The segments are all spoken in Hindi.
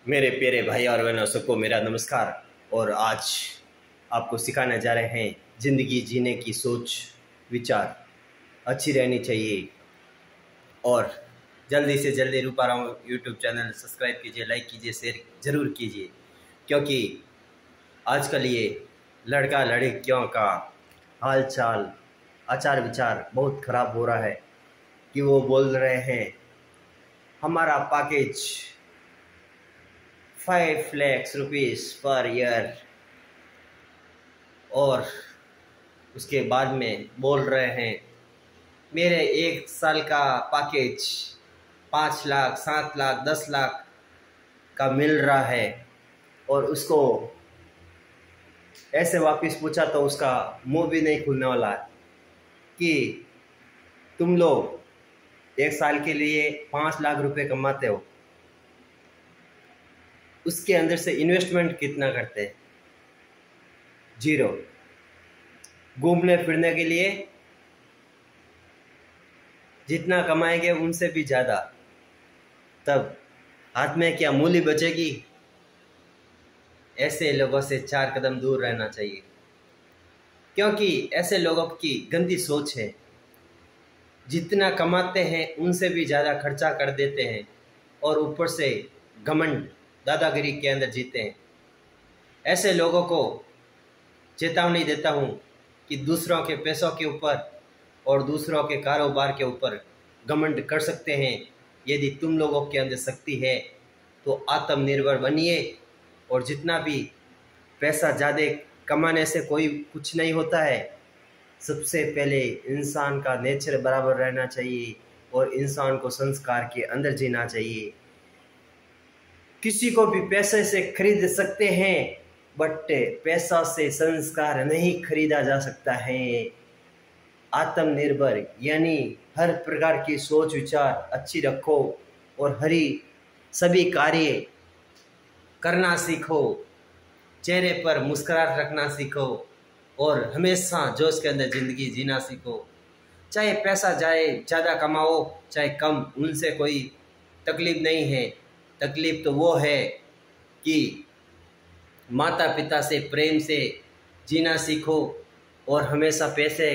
मेरे प्यारे भाई और बहनों सबको मेरा नमस्कार। और आज आपको सिखाने जा रहे हैं ज़िंदगी जीने की सोच विचार अच्छी रहनी चाहिए। और जल्दी से जल्दी रुपा रहा हूँ, यूट्यूब चैनल सब्सक्राइब कीजिए, लाइक कीजिए, शेयर ज़रूर कीजिए, क्योंकि आजकल ये लड़का लड़कियों का हाल चाल आचार विचार बहुत ख़राब हो रहा है कि वो बोल रहे हैं हमारा package 5 lakh rupees per year, और उसके बाद में बोल रहे हैं मेरे 1 साल का पैकेज 5 लाख 7 लाख 10 लाख का मिल रहा है। और उसको ऐसे वापस पूछा तो उसका मुंह भी नहीं खुलने वाला है कि तुम लोग 1 साल के लिए 5 लाख रुपए कमाते हो, उसके अंदर से इन्वेस्टमेंट कितना करते हैं? जीरो। घूमने फिरने के लिए जितना कमाएंगे उनसे भी ज़्यादा, तब हाथ में क्या मूली बचेगी? ऐसे लोगों से 4 कदम दूर रहना चाहिए, क्योंकि ऐसे लोगों की गंदी सोच है। जितना कमाते हैं उनसे भी ज़्यादा खर्चा कर देते हैं और ऊपर से घमंड दादागिरी के अंदर जीते हैं। ऐसे लोगों को चेतावनी देता हूँ कि दूसरों के पैसों के ऊपर और दूसरों के कारोबार के ऊपर घमंड कर सकते हैं। यदि तुम लोगों के अंदर शक्ति है तो आत्मनिर्भर बनिए। और जितना भी पैसा ज़्यादा कमाने से कोई कुछ नहीं होता है। सबसे पहले इंसान का नेचर बराबर रहना चाहिए और इंसान को संस्कार के अंदर जीना चाहिए। किसी को भी पैसे से खरीद सकते हैं, बट पैसा से संस्कार नहीं खरीदा जा सकता है। आत्मनिर्भर यानी हर प्रकार की सोच विचार अच्छी रखो और सभी कार्य करना सीखो। चेहरे पर मुस्कुराहट रखना सीखो और हमेशा जोश के अंदर ज़िंदगी जीना सीखो। चाहे पैसा जाए ज़्यादा कमाओ चाहे कम, उनसे कोई तकलीफ़ नहीं है। तकलीफ़ तो वो है कि माता पिता से प्रेम से जीना सीखो और हमेशा पैसे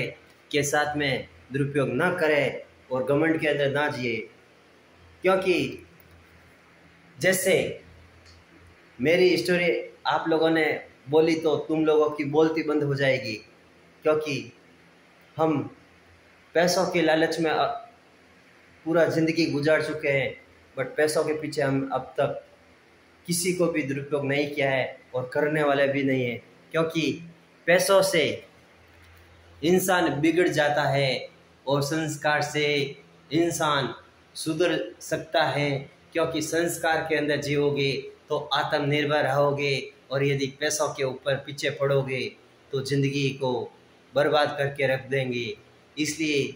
के साथ में दुरुपयोग ना करें और घमंड के अंदर ना जिए। क्योंकि जैसे मेरी स्टोरी आप लोगों ने बोली तो तुम लोगों की बोलती बंद हो जाएगी, क्योंकि हम पैसों के लालच में पूरा ज़िंदगी गुजार चुके हैं, बट पैसों के पीछे हम अब तक किसी को भी दुरुपयोग नहीं किया है और करने वाले भी नहीं है। क्योंकि पैसों से इंसान बिगड़ जाता है और संस्कार से इंसान सुधर सकता है। क्योंकि संस्कार के अंदर जियोगे तो आत्मनिर्भर रहोगे, और यदि पैसों के ऊपर पीछे पड़ोगे तो ज़िंदगी को बर्बाद करके रख देंगे। इसलिए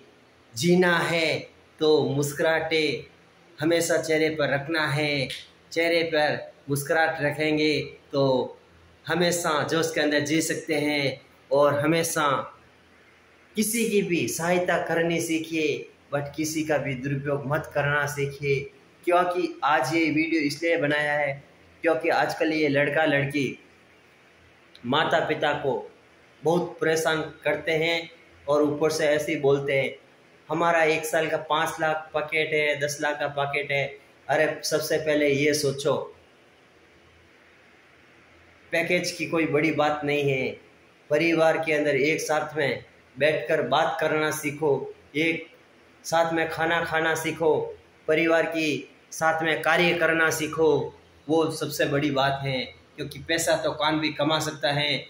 जीना है तो मुस्कुराहटे हमेशा चेहरे पर रखना है। चेहरे पर मुस्कुराहट रखेंगे तो हमेशा जोश के अंदर जी सकते हैं और हमेशा किसी की भी सहायता करनी सीखिए, बट किसी का भी दुरुपयोग मत करना सीखिए। क्योंकि आज ये वीडियो इसलिए बनाया है क्योंकि आजकल ये लड़का लड़की माता पिता को बहुत परेशान करते हैं और ऊपर से ऐसे ही बोलते हैं हमारा 1 साल का 5 लाख पैकेट है, 10 लाख का पैकेट है। अरे सबसे पहले ये सोचो, पैकेज की कोई बड़ी बात नहीं है। परिवार के अंदर एक साथ में बैठकर बात करना सीखो, एक साथ में खाना खाना सीखो, परिवार की साथ में कार्य करना सीखो, वो सबसे बड़ी बात है। क्योंकि पैसा तो कौन भी कमा सकता है।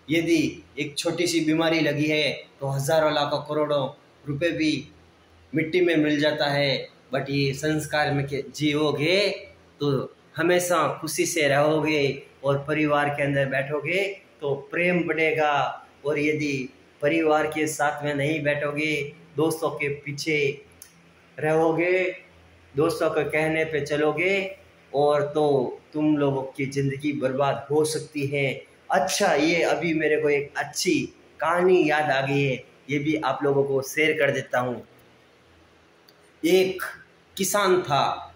यदि एक छोटी सी बीमारी लगी है तो हज़ारों लाखों करोड़ों रुपए भी मिट्टी में मिल जाता है। बट ये संस्कार में के जियोगे तो हमेशा खुशी से रहोगे और परिवार के अंदर बैठोगे तो प्रेम बढ़ेगा। और यदि परिवार के साथ में नहीं बैठोगे, दोस्तों के पीछे रहोगे, दोस्तों के कहने पे चलोगे, और तो तुम लोगों की ज़िंदगी बर्बाद हो सकती है। अच्छा, ये अभी मेरे को एक अच्छी कहानी याद आ गई है, ये भी आप लोगों को शेयर कर देता हूँ। एक किसान था,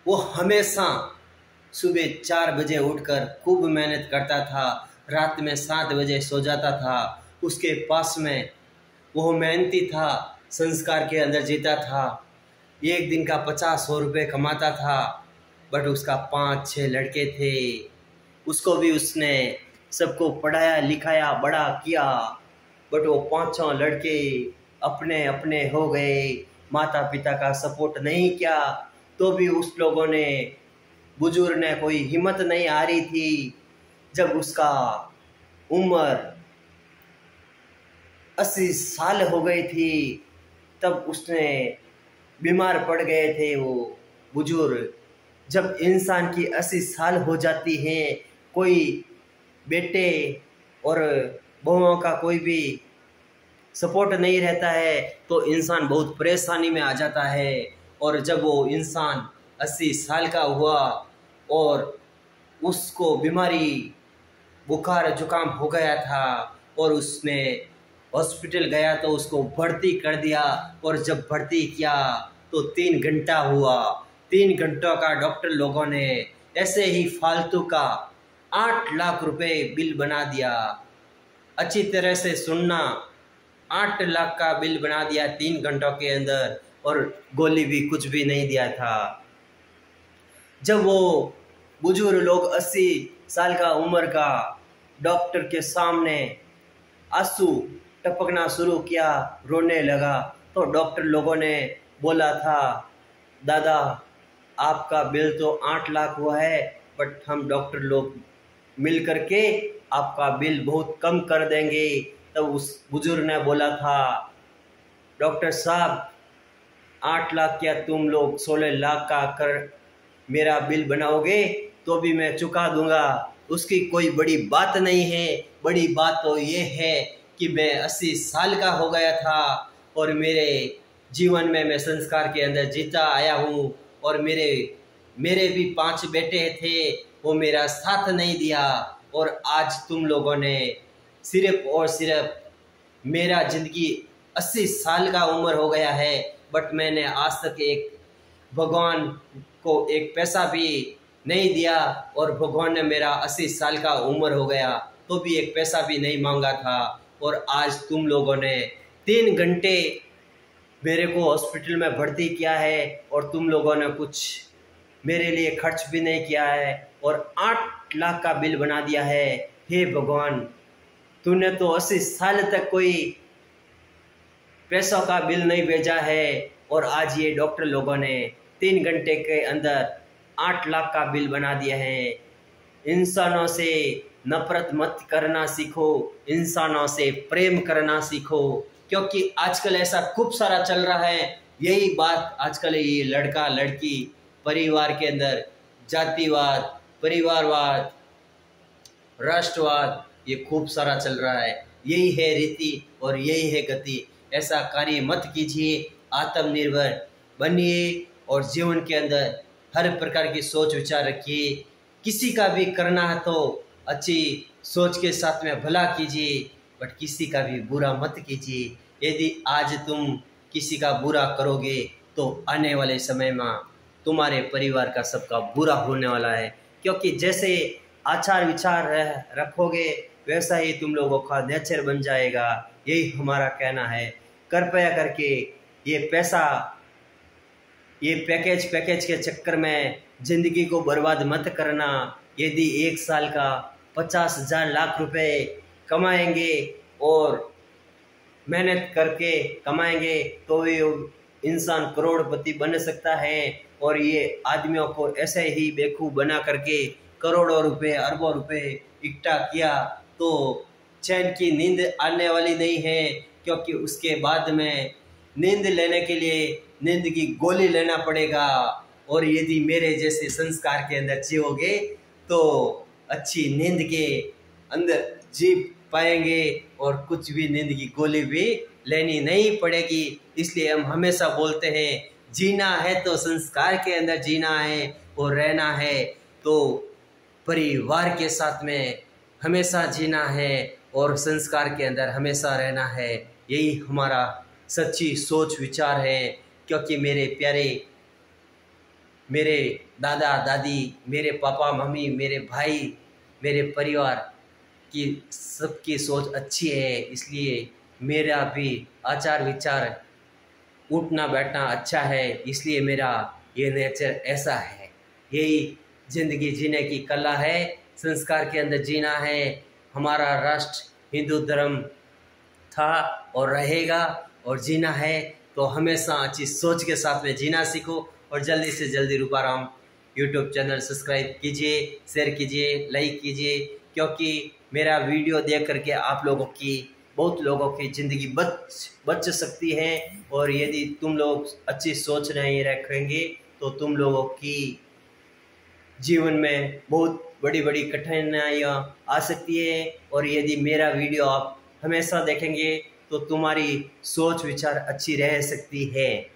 वो हमेशा सुबह 4 बजे उठकर खूब मेहनत करता था, रात में 7 बजे सो जाता था। उसके पास में वो मेहनती था, संस्कार के अंदर जीता था। एक दिन का 50-100 रुपये कमाता था, बट उसका 5-6 लड़के थे। उसको भी उसने सबको पढ़ाया लिखाया बड़ा किया, बट वो 5-6 लड़के अपने अपने हो गए। माता पिता का सपोर्ट नहीं किया तो भी उस लोगों ने, बुजुर्ग ने कोई हिम्मत नहीं हारी थी। जब उसका उम्र 80 साल हो गई थी तब उसने बीमार पड़ गए थे वो बुजुर्ग। जब इंसान की 80 साल हो जाती है, कोई बेटे और बहुओं का कोई भी सपोर्ट नहीं रहता है तो इंसान बहुत परेशानी में आ जाता है। और जब वो इंसान 80 साल का हुआ और उसको बीमारी बुखार जुकाम हो गया था और उसने हॉस्पिटल गया तो उसको भर्ती कर दिया। और जब भर्ती किया तो 3 घंटा हुआ। 3 घंटों का डॉक्टर लोगों ने ऐसे ही फालतू का 8 लाख रुपए बिल बना दिया। अच्छी तरह से सुनना, 8 लाख का बिल बना दिया 3 घंटों के अंदर, और गोली भी कुछ भी नहीं दिया था। जब वो बुजुर्ग लोग 80 साल का उम्र का डॉक्टर के सामने आंसू टपकना शुरू किया, रोने लगा, तो डॉक्टर लोगों ने बोला था, दादा आपका बिल तो 8 लाख हुआ है, बट हम डॉक्टर लोग मिल करके आपका बिल बहुत कम कर देंगे। तब उस बुजुर्ग ने बोला था, डॉक्टर साहब 8 लाख क्या तुम लोग 16 लाख का कर मेरा बिल बनाओगे तो भी मैं चुका दूंगा, उसकी कोई बड़ी बात नहीं है। बड़ी बात तो ये है कि मैं 80 साल का हो गया था और मेरे जीवन में मैं संस्कार के अंदर जीता आया हूँ, और मेरे भी 5 बेटे थे, वो मेरा साथ नहीं दिया। और आज तुम लोगों ने सिर्फ और सिर्फ मेरा ज़िंदगी 80 साल का उम्र हो गया है, बट मैंने आज तक एक भगवान को एक पैसा भी नहीं दिया, और भगवान ने मेरा 80 साल का उम्र हो गया तो भी एक पैसा भी नहीं मांगा था। और आज तुम लोगों ने 3 घंटे मेरे को हॉस्पिटल में भर्ती किया है और तुम लोगों ने कुछ मेरे लिए खर्च भी नहीं किया है और 8 लाख का बिल बना दिया है। हे भगवान, तूने तो 80 साल तक कोई पैसों का बिल नहीं भेजा है, और आज ये डॉक्टर लोगों ने 3 घंटे के अंदर 8 लाख का बिल बना दिया है। इंसानों से नफरत मत करना सीखो, इंसानों से प्रेम करना सीखो, क्योंकि आजकल ऐसा खूब सारा चल रहा है। यही बात आजकल ये लड़का लड़की परिवार के अंदर जातिवाद, परिवारवाद, राष्ट्रवाद, ये खूब सारा चल रहा है। यही है रीति और यही है गति। ऐसा कार्य मत कीजिए, आत्मनिर्भर बनिए और जीवन के अंदर हर प्रकार की सोच विचार रखिए। किसी का भी करना है तो अच्छी सोच के साथ में भला कीजिए, बट किसी का भी बुरा मत कीजिए। यदि आज तुम किसी का बुरा करोगे तो आने वाले समय में तुम्हारे परिवार का सबका बुरा होने वाला है, क्योंकि जैसे आचार विचार रखोगे वैसा ही तुम लोगों का नेचर बन जाएगा। यही हमारा कहना है। कृपया करके ये पैसा, ये पैकेज के चक्कर में ज़िंदगी को बर्बाद मत करना। यदि 1 साल का 50,000 लाख रुपए कमाएंगे और मेहनत करके कमाएंगे तो ये इंसान करोड़पति बन सकता है, और ये आदमियों को ऐसे ही बेवकूफ़ बना करके करोड़ों रुपए अरबों रुपए इकट्ठा किया तो चैन की नींद आने वाली नहीं है, क्योंकि उसके बाद में नींद लेने के लिए नींद की गोली लेना पड़ेगा। और यदि मेरे जैसे संस्कार के अंदर जियोगे तो अच्छी नींद के अंदर जी पाएंगे और कुछ भी नींद की गोली भी लेनी नहीं पड़ेगी। इसलिए हम हमेशा बोलते हैं, जीना है तो संस्कार के अंदर जीना है और रहना है तो परिवार के साथ में हमेशा जीना है और संस्कार के अंदर हमेशा रहना है। यही हमारा सच्ची सोच विचार है। क्योंकि मेरे प्यारे मेरे दादा दादी, मेरे पापा मम्मी, मेरे भाई, मेरे परिवार की सबकी सोच अच्छी है, इसलिए मेरा भी आचार विचार, उठना बैठना अच्छा है, इसलिए मेरा ये नेचर ऐसा है। यही ज़िंदगी जीने की कला है, संस्कार के अंदर जीना है। हमारा राष्ट्र हिंदू धर्म था और रहेगा, और जीना है तो हमेशा अच्छी सोच के साथ में जीना सीखो। और जल्दी से जल्दी रूपाराम यूट्यूब चैनल सब्सक्राइब कीजिए, शेयर कीजिए, लाइक कीजिए, क्योंकि मेरा वीडियो देख करके आप लोगों की, बहुत लोगों की ज़िंदगी बच सकती है। और यदि तुम लोग अच्छी सोच नहीं रखेंगे तो तुम लोगों की जीवन में बहुत बड़ी बड़ी कठिनाइयाँ आ सकती है। और यदि मेरा वीडियो आप हमेशा देखेंगे तो तुम्हारी सोच विचार अच्छी रह सकती है।